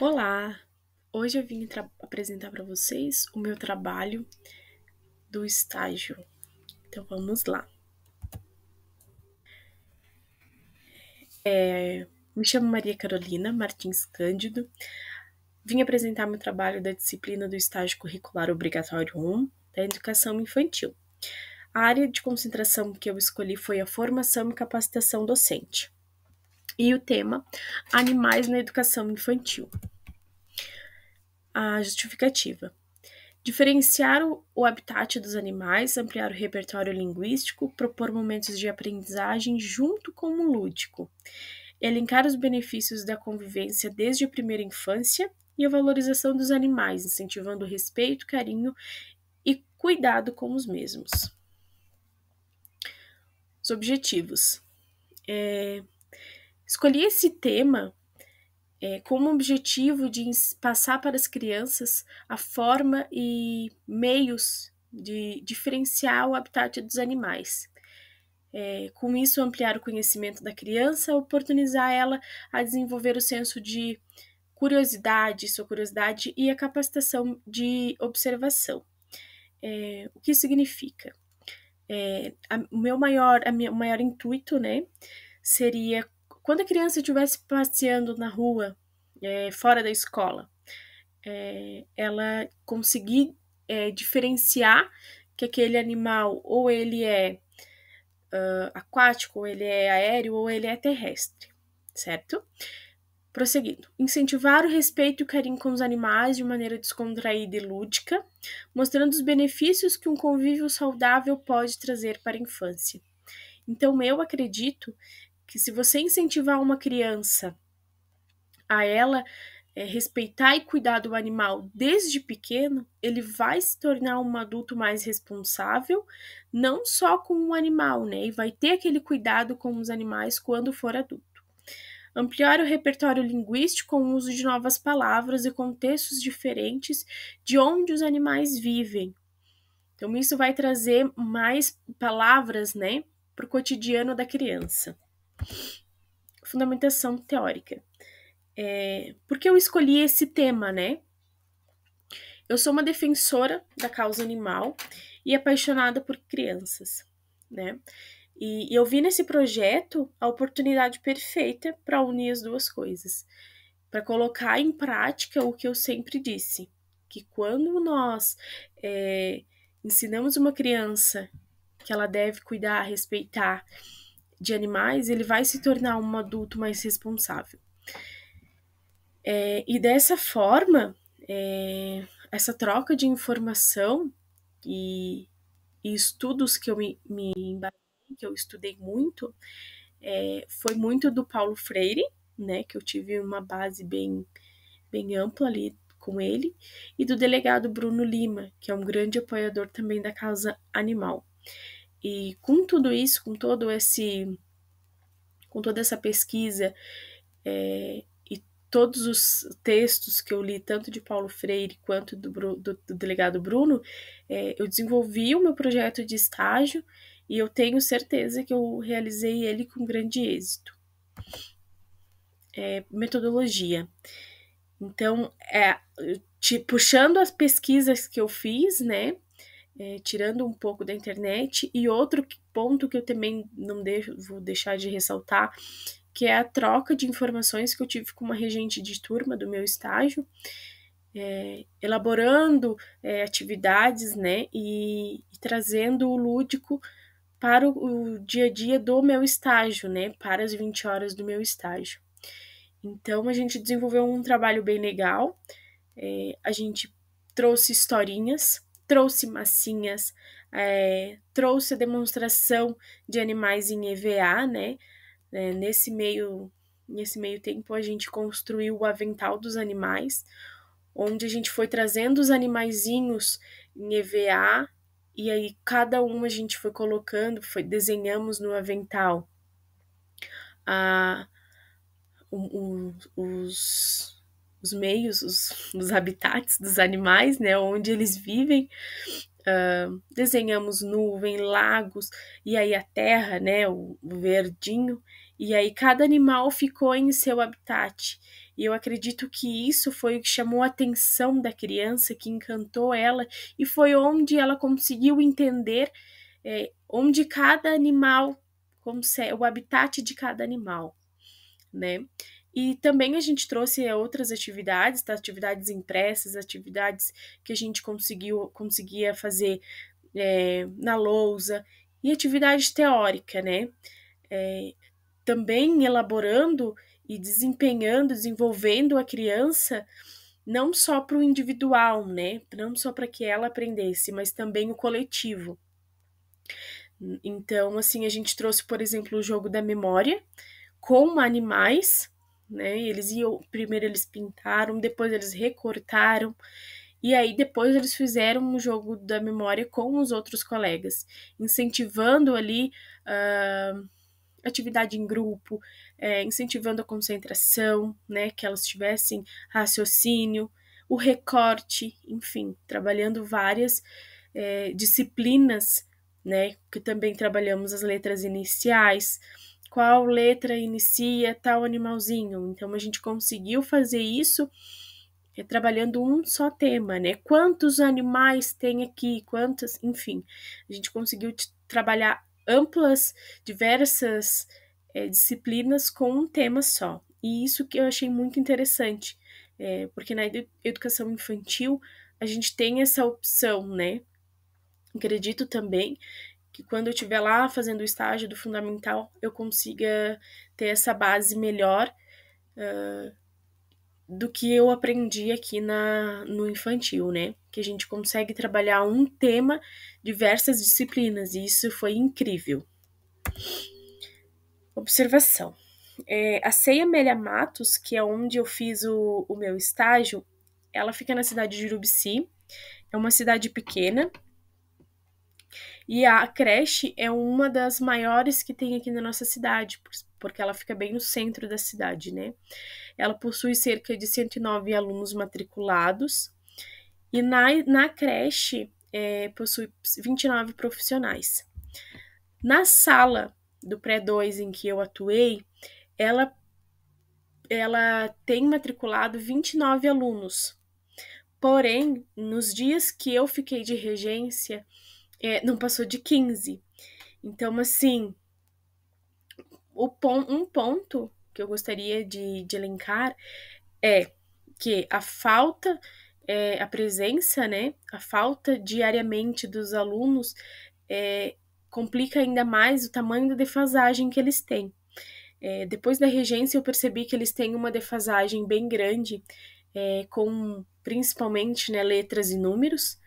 Olá! Hoje eu vim apresentar para vocês o meu trabalho do estágio. Então vamos lá. Me chamo Maria Carolina Martins Cândido. Vim apresentar meu trabalho da disciplina do estágio curricular obrigatório 1 da educação infantil. A área de concentração que eu escolhi foi a formação e capacitação docente. E o tema: animais na educação infantil. A justificativa: diferenciar o habitat dos animais, ampliar o repertório linguístico, propor momentos de aprendizagem junto com o lúdico, elencar os benefícios da convivência desde a primeira infância e a valorização dos animais, incentivando o respeito, carinho e cuidado com os mesmos. Os objetivos. Escolhi esse tema como objetivo de passar para as crianças a forma e meios de diferenciar o habitat dos animais. Com isso, ampliar o conhecimento da criança, oportunizar ela a desenvolver o senso de sua curiosidade e a capacitação de observação. O que significa? O meu maior intuito, né, seria quando a criança estivesse passeando na rua, fora da escola, ela conseguir diferenciar que aquele animal ou ele é aquático, ou ele é aéreo, ou ele é terrestre, certo? Prosseguindo. Incentivar o respeito e o carinho com os animais de maneira descontraída e lúdica, mostrando os benefícios que um convívio saudável pode trazer para a infância. Então, eu acredito que se você incentivar uma criança a ela respeitar e cuidar do animal desde pequeno, ele vai se tornar um adulto mais responsável, não só com o animal, né? E vai ter aquele cuidado com os animais quando for adulto. Ampliar o repertório linguístico com o uso de novas palavras e contextos diferentes de onde os animais vivem. Então, isso vai trazer mais palavras, né, para o cotidiano da criança. Fundamentação teórica. Por que eu escolhi esse tema, né? Eu sou uma defensora da causa animal e apaixonada por crianças, né? E eu vi nesse projeto a oportunidade perfeita para unir as duas coisas, para colocar em prática o que eu sempre disse, que quando nós ensinamos uma criança que ela deve cuidar, respeitar de animais, ele vai se tornar um adulto mais responsável. E dessa forma, essa troca de informação e estudos que eu me embasei, que eu estudei muito, foi muito do Paulo Freire, né, que eu tive uma base bem ampla ali com ele, e do delegado Bruno Lima, que é um grande apoiador também da causa animal. E com tudo isso, com toda essa pesquisa e todos os textos que eu li, tanto de Paulo Freire quanto do delegado Bruno, eu desenvolvi o meu projeto de estágio e eu tenho certeza que eu realizei ele com grande êxito. Metodologia. Então, puxando as pesquisas que eu fiz, né, tirando um pouco da internet, e outro ponto que eu também vou deixar de ressaltar, que é a troca de informações que eu tive com uma regente de turma do meu estágio, elaborando atividades, né, e trazendo o lúdico para o dia a dia do meu estágio, né, para as 20 horas do meu estágio. Então, a gente desenvolveu um trabalho bem legal, a gente trouxe historinhas, trouxe massinhas, trouxe a demonstração de animais em EVA, né, nesse meio tempo a gente construiu o avental dos animais, onde a gente foi trazendo os animaizinhos em EVA, e aí cada um a gente foi colocando, desenhamos no avental os meios, os habitats dos animais, né, onde eles vivem. Desenhamos nuvem, lagos, e aí a terra, né, o verdinho, e aí cada animal ficou em seu habitat. E eu acredito que isso foi o que chamou a atenção da criança, que encantou ela, e foi onde ela conseguiu entender onde cada animal, o habitat de cada animal, né? E também a gente trouxe outras atividades, tá? Atividades impressas, atividades que a gente conseguia fazer na lousa, e atividade teórica, né? Também elaborando e desenvolvendo a criança não só para o individual, né? Não só para que ela aprendesse, mas também o coletivo. Então, assim, a gente trouxe, por exemplo, o jogo da memória com animais, né? Primeiro eles pintaram, depois eles recortaram, e aí depois eles fizeram o jogo da memória com os outros colegas, incentivando ali atividade em grupo, incentivando a concentração, né? Que elas tivessem raciocínio, o recorte, enfim, trabalhando várias disciplinas, né? Que também trabalhamos as letras iniciais, qual letra inicia tal animalzinho. Então a gente conseguiu fazer isso trabalhando um só tema, né? Quantos animais tem aqui, quantos, enfim, a gente conseguiu trabalhar amplas, diversas disciplinas com um tema só. E isso que eu achei muito interessante, porque na educação infantil a gente tem essa opção, né? Acredito também que quando eu estiver lá fazendo o estágio do fundamental, eu consiga ter essa base melhor do que eu aprendi aqui no infantil, né? Que a gente consegue trabalhar um tema, diversas disciplinas, e isso foi incrível. Observação. A CEI Amélia Matos, que é onde eu fiz o meu estágio, ela fica na cidade de Urubici, é uma cidade pequena, e a creche é uma das maiores que tem aqui na nossa cidade, porque ela fica bem no centro da cidade, né? Ela possui cerca de 109 alunos matriculados, e na creche possui 29 profissionais. Na sala do pré-2 em que eu atuei, ela tem matriculado 29 alunos. Porém, nos dias que eu fiquei de regência, não passou de 15. Então, assim, um ponto que eu gostaria de elencar é que a presença, né, a falta diariamente dos alunos complica ainda mais o tamanho da defasagem que eles têm. Depois da regência, eu percebi que eles têm uma defasagem bem grande, com principalmente, né, letras e números,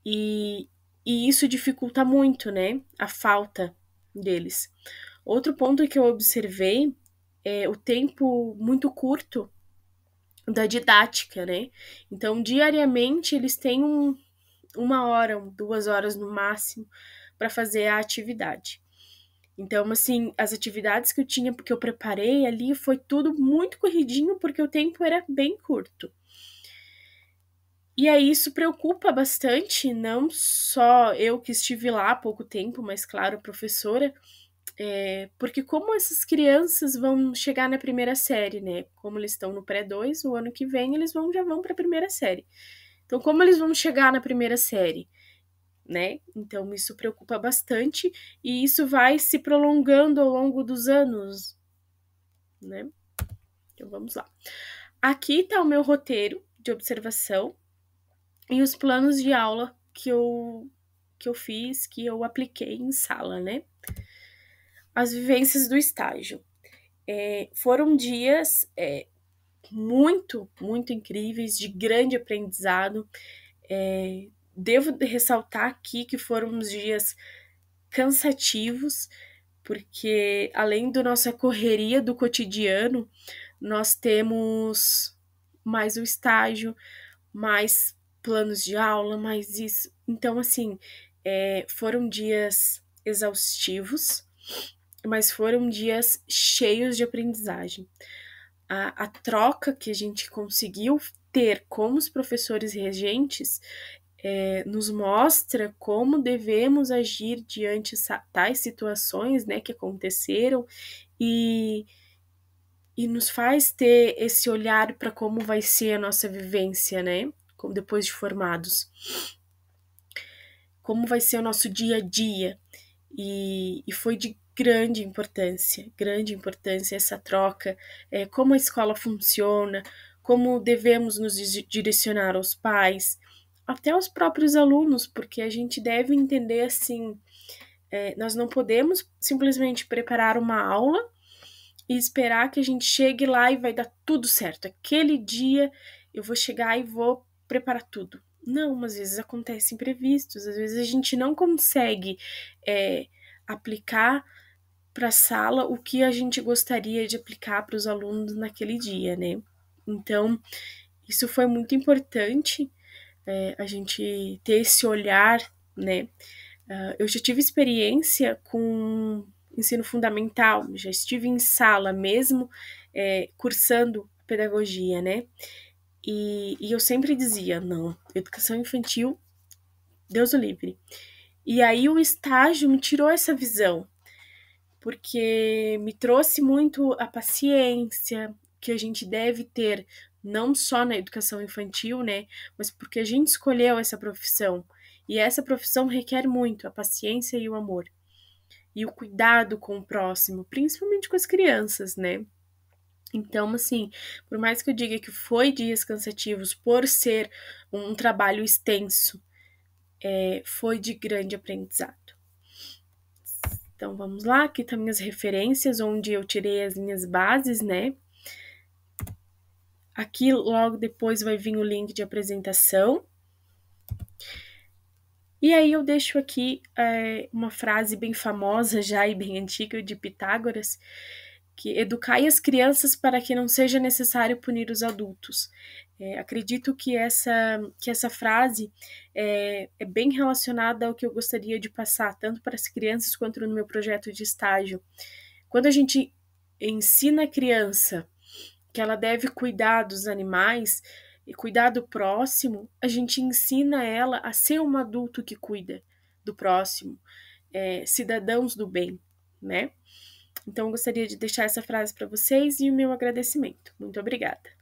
e isso dificulta muito, né, a falta deles. Outro ponto que eu observei é o tempo muito curto da didática, né? Então, diariamente, eles têm 1 hora, 2 horas no máximo para fazer a atividade. Então, assim, as atividades que eu preparei ali, foi tudo muito corridinho, porque o tempo era bem curto. E aí isso preocupa bastante, não só eu que estive lá há pouco tempo, mas claro, a professora, porque como essas crianças vão chegar na primeira série, né? Como eles estão no pré-2, o ano que vem eles já vão para a primeira série. Então, como eles vão chegar na primeira série, né? Então, isso preocupa bastante e isso vai se prolongando ao longo dos anos, né? Então, vamos lá. Aqui está o meu roteiro de observação e os planos de aula que eu fiz, que eu apliquei em sala, né? As vivências do estágio. Foram dias muito, muito incríveis, de grande aprendizado. Devo ressaltar aqui que foram uns dias cansativos, porque além da nossa correria do cotidiano, nós temos mais o estágio, mais planos de aula, mais isso. Então, assim, foram dias exaustivos, mas foram dias cheios de aprendizagem. A troca que a gente conseguiu ter com os professores regentes nos mostra como devemos agir diante tais situações, né, que aconteceram, e e nos faz ter esse olhar para como vai ser a nossa vivência, né? Depois de formados. Como vai ser o nosso dia a dia. E foi de grande importância essa troca, como a escola funciona, como devemos nos direcionar aos pais, até aos próprios alunos, porque a gente deve entender assim, nós não podemos simplesmente preparar uma aula e esperar que a gente chegue lá e vai dar tudo certo. Aquele dia eu vou chegar e vou preparar tudo. Não, às vezes acontecem imprevistos, às vezes a gente não consegue aplicar para a sala o que a gente gostaria de aplicar para os alunos naquele dia, né? Então, isso foi muito importante, a gente ter esse olhar, né? Eu já tive experiência com ensino fundamental, já estive em sala mesmo, cursando pedagogia, né? E eu sempre dizia, não, educação infantil, Deus o livre. E aí o estágio me tirou essa visão, porque me trouxe muito a paciência que a gente deve ter, não só na educação infantil, né, mas porque a gente escolheu essa profissão. E essa profissão requer muito a paciência e o amor. E o cuidado com o próximo, principalmente com as crianças, né? Então, assim, por mais que eu diga que foi dias cansativos por ser um trabalho extenso, foi de grande aprendizado. Então vamos lá, aqui estão minhas referências, onde eu tirei as minhas bases, né? Aqui logo depois vai vir o link de apresentação. E aí eu deixo aqui uma frase bem famosa já e bem antiga de Pitágoras, que educai as crianças para que não seja necessário punir os adultos. Acredito que essa frase é bem relacionada ao que eu gostaria de passar, tanto para as crianças quanto no meu projeto de estágio. Quando a gente ensina a criança que ela deve cuidar dos animais e cuidar do próximo, a gente ensina ela a ser um adulto que cuida do próximo, cidadãos do bem, né? Então, eu gostaria de deixar essa frase para vocês e o meu agradecimento. Muito obrigada.